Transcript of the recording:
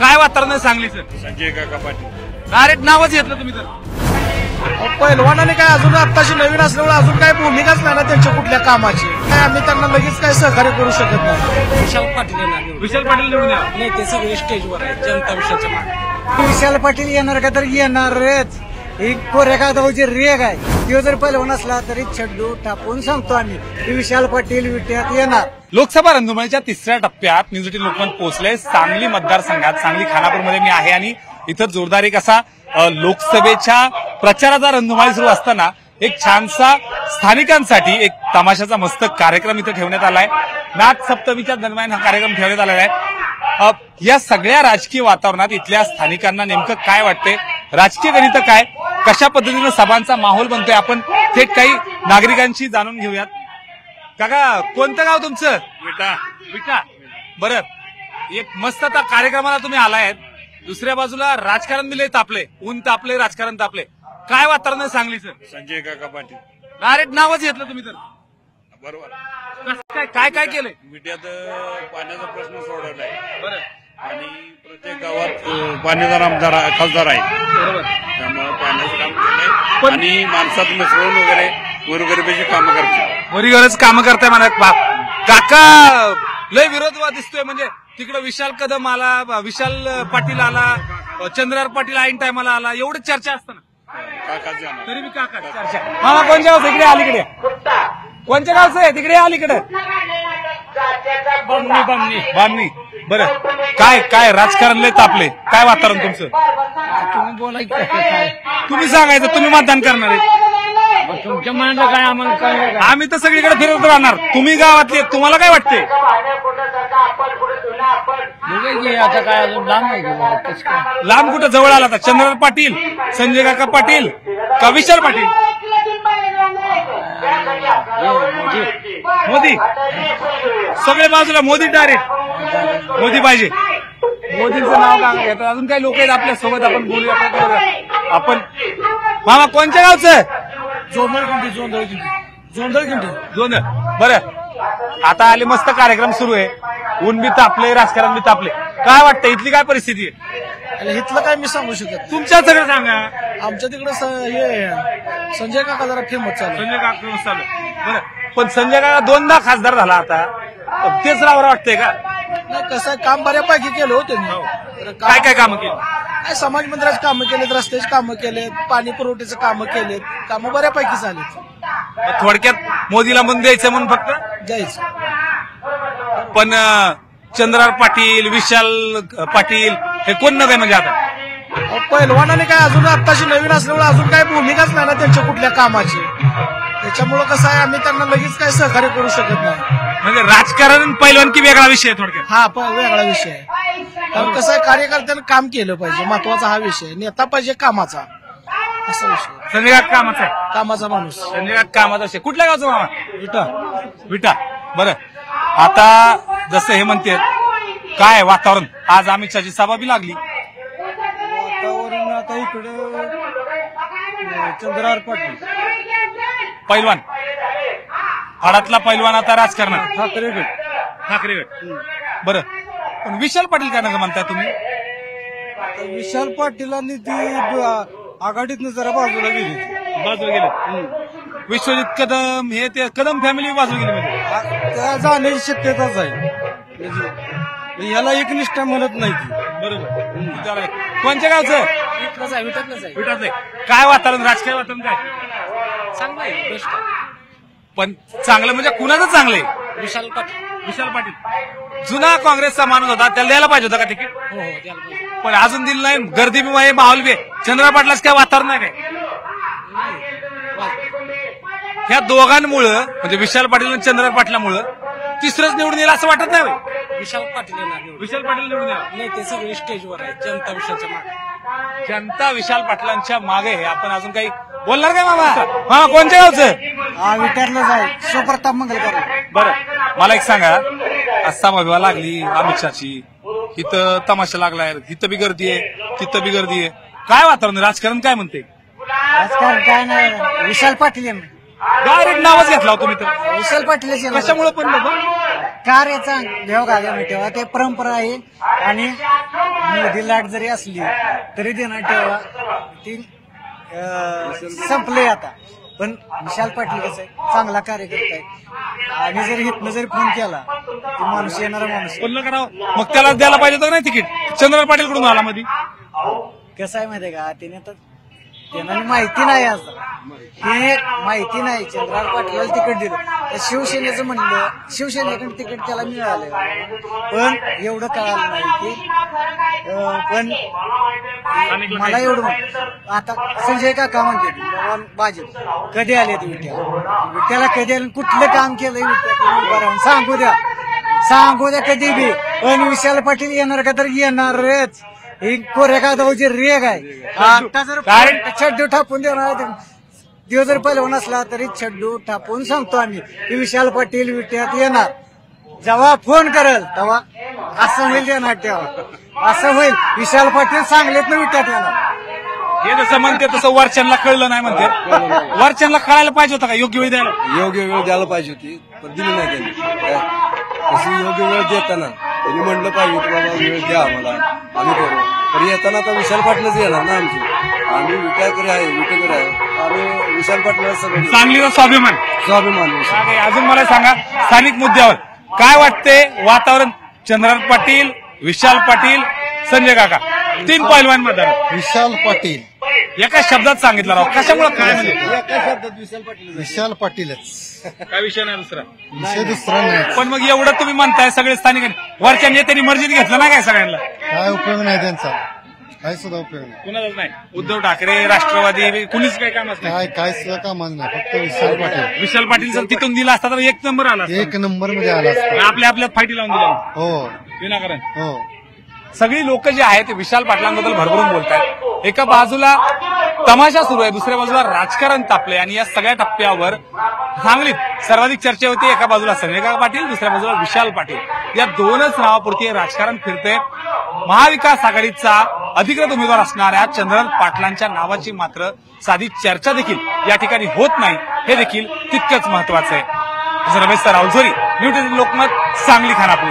काय वातावरण आहे सांगलीचं? संजय काका पाटील डायरेक्ट नावच घेतलं तुम्ही तर. पहिलवानाने काय अजून आत्ताची नवीन असल्यामुळे अजून काय भूमिकाच नाही ना त्यांच्या कुठल्या कामाची. काय आम्ही त्यांना लगेच काय सहकार्य करू शकत नाही. विशाल पाटील येणार निवडून. विशाल पाटील निवडून या. नाही ते सगळे स्टेजवर आहे जनता विषयाच्या मागे. विशाल पाटील येणार का तर येणारच. ही कोरेगावची रेग आहे. तो जर पहिलवान असला तरी छड्डू टाकून सांगतो आम्ही की विशाल पाटील विट्यात येणार. लोकसभा रणधुमाळीच्या तिसऱ्या टप्प्यात न्यूज 18 लोकमत पोहोचले. सांगली मतदारसंघात सांगली खानापूरमध्ये मी आहे आणि इथं जोरदार एक असा लोकसभेच्या प्रचाराचा रणधुमाळी सुरू असताना एक छानसा स्थानिकांसाठी एक तमाशाचा मस्त कार्यक्रम इथं ठेवण्यात आलाय. नाथ सप्तमीच्या दरम्यान हा कार्यक्रम ठेवण्यात आलेला आहे. या सगळ्या राजकीय वातावरणात इथल्या स्थानिकांना नेमकं काय वाटतंय, राजकीय गणित काय, कशा पद्धतीनं सभांचा माहोल बनतोय, आपण थेट काही नागरिकांशी जाणून घेऊयात. काका, कोणतं गाव तुमचं? विटा विटा. बरं, एक मस्त आता कार्यक्रमाला तुम्ही आलाय. दुसऱ्या बाजूला राजकारण बी लय तापले, ऊन तापले, राजकारण तापले. काय वातावरण आहे सांगलीचं? संजय काका पाटील डायरेक्ट नावच घेतलं तुम्ही तर. बरोबर. कसं काय काय काय केलंय? विट्यात पाण्याचा प्रश्न सोडवलाय बरं, आणि प्रत्येक गावात पाणीदार आमदार खासदार आहे. बरोबर. त्यामुळे पाण्याचं काम केलंय आणि माणसात मिसळून वगैरे गोरगरिबाची कामं करतात. वरीगरच काम करताय म्हणत बाप. काका लय विरोध दिसतोय, म्हणजे तिकडे विशाल कदम आला, विशाल पाटील आला, चंद्रहार पाटील ऐन टायमाला आला, एवढं चर्चा असताना काकाचं आम्हाला. तरी मी काका चर्चा. मामा कोणत्या गावचं? इकडे अलीकडे. कोणत्या गावचं आहे? तिकडे अलीकडे. बामणी. बरं, काय काय राजकारण लय तापले, काय वातावरण तुमचं? तुम्ही बोलायचं काय? तुम्ही सांगायचं, तुम्ही मतदान करणार आहे. तुमच्या मनाला काय आम्हाला काय? आम्ही तर सगळीकडे फिरत राहणार. तुम्ही गावातले, तुम्हाला काय वाटते? आता काय अजून लांब आहे कसं काय? लांब कुठं, जवळ आला आता. चंद्रहार पाटील, संजय काका पाटील का विशाल पाटील? मोदी. सगळे बाजूला मोदी. डायरेक्ट मोदी पाहिजे. मोदींचं नाव का घेतात? अजून काही लोक आहेत आपल्या सोबत, आपण बोलूया. आपण मामा कोणत्या गावचं? जोंधळ. बरं, आता आले, मस्त कार्यक्रम सुरू आहे. ऊन बी तापले, राजकारण बी तापले. काय वाटतं, इथली काय परिस्थिती आहे? इथलं काय मी सांगू शकत. तुमच्या सगळं सांगा. आमच्या तिकडे हे संजय काका जरा फेमस चालू. संजय काका चालू. बरं, पण संजय काका दोनदा खासदार झाला, आता तेच राहावं वाटतंय का? नाही, कसं काम बऱ्यापैकी केलं होतं त्यांनी. काय काय कामं केली? काय समाज मंदिराची कामं केलेत, रस्त्याची कामं केलेत, पाणी पुरवठ्याचं कामं केलेत. कामं बऱ्यापैकी झालीत. थोडक्यात मोदीला म्हणून द्यायचं म्हणून फक्त जायचं. पण चंद्रहार पाटील, विशाल पाटील हे कोण नव्हे म्हणजे आता? पहिलवानाने काय अजून आत्ताची नवीन असल्यामुळे अजून काय भूमिकाच नाही ना त्यांच्या कुठल्या कामाची. त्याच्यामुळे कसं आहे, आम्ही त्यांना लगेच काय सहकार्य करू शकत नाही. म्हणजे राजकारण पैलवान की वेगळा विषय आहे थोडक्यात? हा वेगळा विषय आहे. कारण कसं आहे, कार्यकर्त्यांनी काम केलं पाहिजे, महत्वाचा हा विषय. नेता पाहिजे कामाचा, असा विषय. संजय काका कामाचा आहे, कामाचा माणूस. संजय काका कामाचा विषय. कुठल्या गावचं मामा? विटा. विटा. बरं, आता जसं हे म्हणते काय वातावरण, आज अमित शहाची सभा बी लागली. वातावरण आता इकडे चंद्रहार पाटील पैलवान, हाडातला पैलवान आता राजकारणात. ठाकरे. बरं, पण विशाल पाटील काय नका म्हणताय तुम्ही? विशाल पाटीलांनी ती आघाडीतनं जरा बाजूला गेली. बाजूला गेले. विश्वजित कदम हे ते कदम फॅमिली बाजूला गेली म्हणजे त्या जाण्याची शक्यताच आहे. म्हणजे याला एकनिष्ठ म्हणत नाही ती. बरोबर. कोणत्या गावचं? विटातलंच आहे. विटाचं. काय वातावरण, राजकीय वातावरण काय? चांगलं आहे, बेस्ट आहे. पण चांगलं म्हणजे कुणाचं चांगलं आहे? विशाल पाटील. विशाल पाटील जुना काँग्रेसचा माणूस होता, त्याला द्यायला पाहिजे होता का तिकीट? हो द्यायला पाहिजे. पण अजून दिलं नाही. गर्दी बी आहे, माहोल बी आहे. चंद्रहार पाटलाच काय वातावरण नाही काय? ह्या दोघांमुळं, म्हणजे विशाल पाटील आणि चंद्रहार पाटलामुळं तिसरंच निवडून येईल असं वाटत नाही. विशाल पाटील येणार निवडून. विशाल पाटील निवडून येणार. नाही ते सगळे स्टेजवर आहे जनता विषयाच्या मागे. जनता विशाल पाटलांच्या मागे आहे. आपण अजून काही बोलणार काय मामा? हा, कोणत्या गावचं? हा विट्यातलंच आहे, सुप्रताप मंगलकर. बरं, मला एक सांगा, आज सभा लागली अमित शहाची, इथं तमाशा लागलाय, इथं बी गर्दी आहे, तिथं बी गर्दी आहे. काय वातावरण, राजकारण काय म्हणते? राजकारण काय नाही, विशाल पाटील डायरेक्ट नावच घेतला होता तुम्ही तर. विशाल पाटील कशामुळे पण बाबा? कार्याचा देव घालून ठेवा ते परंपरा आहे आणि मोदी लाट जरी असली तरी देणार ठेवा ती संपले आता. पण विशाल पाटील कसं आहे चांगला कार्यकर्ता आहे आणि जर हितनं जरी फोन केला तर माणूस येणारा माणूस बोलणं करावं मग त्याला द्यायला पाहिजे होतं नाही तिकीट. चंद्रकांत पाटील कडून आला मध्ये कसं आहे माहितीये का त्यांना माहिती नाही आज हे माहिती नाही. चंद्रकांत पाटीलला तिकीट दिलं तर शिवसेनेचं म्हणलं शिवसेनेकडे तिकीट त्याला मिळालं पण एवढं कळालं नाही की पण मला एवढं आता संजय काका म्हणते भाजप कधी आले ते विट्याला कधी आले कुठलं काम केलं विट्या सांगू द्या कधी बी. पण विशाल पाटील येणार का तर येणारच. ही कोऱ्या कागदावरची रेग आहे. आता जर छड्डू टापून देणार दिवस जर पहिलवान असला तरी छड्डू टापून सांगतो आम्ही की विशाल पाटील विट्यात येणार. जेव्हा फोन करेल तेव्हा असं होईल देणार तेव्हा असं होईल. विशाल पाटील सांगलेत ना विट्यात येणार. हे जसं म्हणते तसं वरच्यांना कळलं नाही म्हणते. वरच्यांना कळायला पाहिजे होतं का योग्य वेळ द्यायला. योग्य वेळ द्यायला पाहिजे होती पण दिली नाही त्यांनी. तशी योग्य वेळ देताना त्यांनी म्हणलं पाहिजे की बाबा वेळ द्या आम्हाला आम्ही करू. तर येताना आता विशाल पाटलाच येणार ना आमची. आम्ही विटेकरी आहे आणि विशाल पाटला सगळं सांगलीचा स्वाभिमान. अजून मला सांगा स्थानिक मुद्द्यावर काय वाटते वातावरण. चंद्रकांत पाटील विशाल पाटील संजय काका 3 पैलवान मतदार. विशाल पाटील एका शब्दात सांगितलं राव कशामुळे काय म्हणजे एका शब्दात विशाल पाटीलच काय विषय नाही दुसरा. विषय दुसरा नाही. पण मग एवढं तुम्ही म्हणताय सगळे स्थानिक वरच्या नेत्यांनी मर्जीत घेतलं ना काय सगळ्यांना. काय उपयोग नाही त्यांचा काय सुद्धा उपयोग नाही. कुणालाच नाही. उद्धव ठाकरे राष्ट्रवादी कुणीच काही कामच नाही. काय सुद्धा कामाचं नाही. फक्त विशाल पाटील. विशाल पाटील जर तिथून दिला असता तर 1 नंबर आला असता. 1 नंबर मध्ये आला असता. आपल्या फायटी लावून दिला हो विनाकारण. हो सगळी लोक जे आहेत ते विशाल पाटलांबद्दल भरभरून बोलतात. एका बाजूला तमाशा सुरू आहे दुसऱ्या बाजूला राजकारण तापले आणि या सगळ्या टप्प्यावर सांगलीत सर्वाधिक चर्चा होती. एका बाजूला संजय काका पाटील दुसऱ्या बाजूला विशाल पाटील. या दोनच नावापुरती राजकारण फिरते. महाविकास आघाडीचा अधिकृत उमेदवार असणाऱ्या चंद्रकांत पाटलांच्या नावाची मात्र साधी चर्चा देखील या ठिकाणी होत नाही. हे देखील तितकंच महत्वाचं आहे. रमेश राऊल झोरी, न्यूज 18 लोकमत, सांगली खानापूर.